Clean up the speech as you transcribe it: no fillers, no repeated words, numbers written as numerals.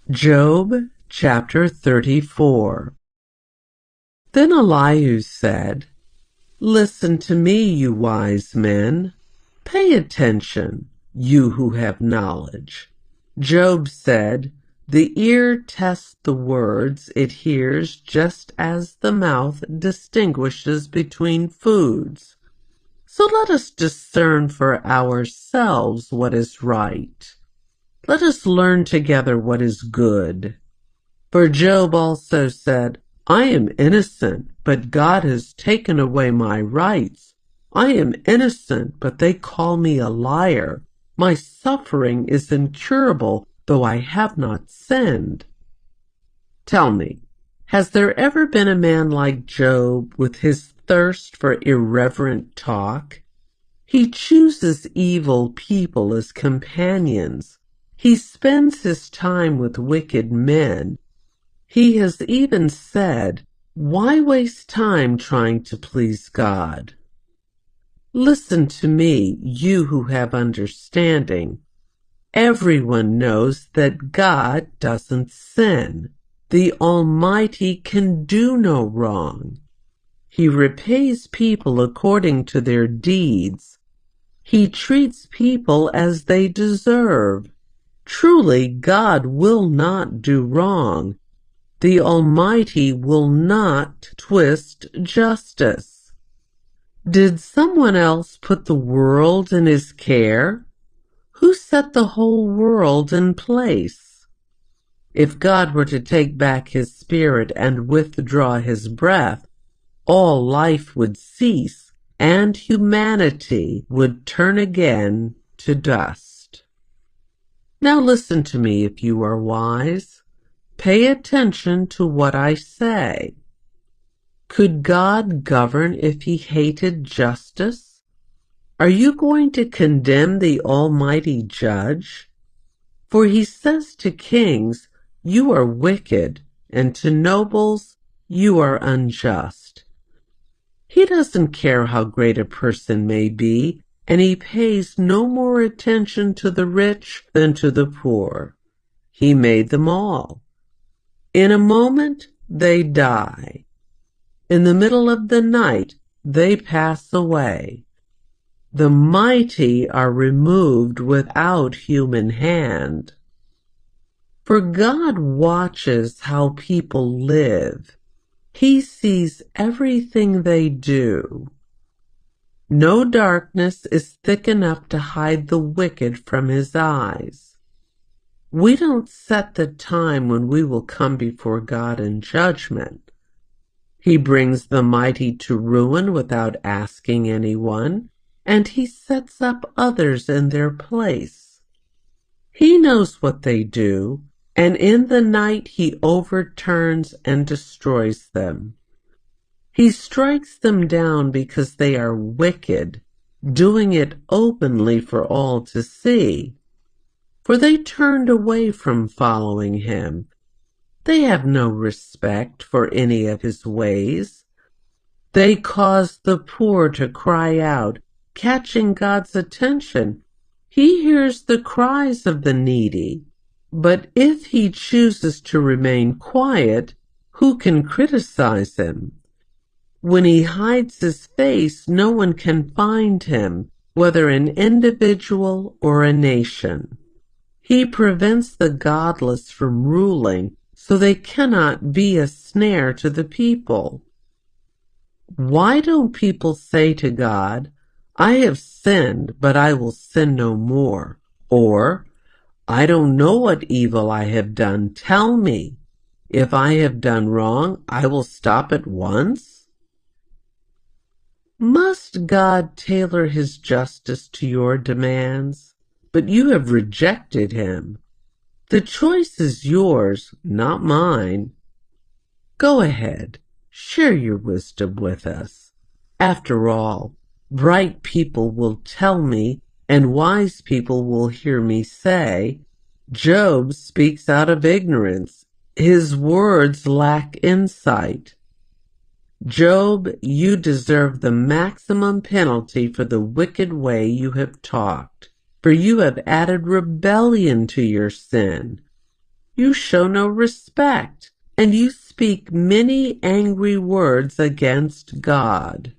Job chapter 34. Then Elihu said, "Listen to me, you wise men. Pay attention, you who have knowledge." Job said, "The ear tests the words it hears just as the mouth distinguishes between foods. So let us discern for ourselves what is right. Let us learn together what is good." For Job also said, "I am innocent, but God has taken away my rights. I am innocent, but they call me a liar. My suffering is incurable, though I have not sinned." Tell me, has there ever been a man like Job with his thirst for irreverent talk? He chooses evil people as companions. He spends his time with wicked men. He has even said, "Why waste time trying to please God?" Listen to me, you who have understanding. Everyone knows that God doesn't sin. The Almighty can do no wrong. He repays people according to their deeds. He treats people as they deserve. Truly, God will not do wrong. The Almighty will not twist justice. Did someone else put the world in his care? Who set the whole world in place? If God were to take back his spirit and withdraw his breath, all life would cease and humanity would turn again to dust. Now listen to me if you are wise. Pay attention to what I say. Could God govern if he hated justice? Are you going to condemn the Almighty Judge? For he says to kings, "You are wicked," and to nobles, "You are unjust." He doesn't care how great a person may be, and he pays no more attention to the rich than to the poor. He made them all. In a moment, they die. In the middle of the night, they pass away. The mighty are removed without human hand. For God watches how people live. He sees everything they do. No darkness is thick enough to hide the wicked from his eyes. We don't set the time when we will come before God in judgment. He brings the mighty to ruin without asking anyone, and he sets up others in their place. He knows what they do, and in the night he overturns and destroys them. He strikes them down because they are wicked, doing it openly for all to see. For they turned away from following him. They have no respect for any of his ways. They cause the poor to cry out, catching God's attention. He hears the cries of the needy. But if he chooses to remain quiet, who can criticize him? When he hides his face, no one can find him, whether an individual or a nation. He prevents the godless from ruling, so they cannot be a snare to the people. Why don't people say to God, "I have sinned, but I will sin no more"? Or, "I don't know what evil I have done. Tell me. If I have done wrong, I will stop at once"? Must God tailor his justice to your demands? But you have rejected him. The choice is yours, not mine. Go ahead, share your wisdom with us. After all, bright people will tell me, and wise people will hear me say, "Job speaks out of ignorance. His words lack insight." Job, you deserve the maximum penalty for the wicked way you have talked, for you have added rebellion to your sin. You show no respect, and you speak many angry words against God.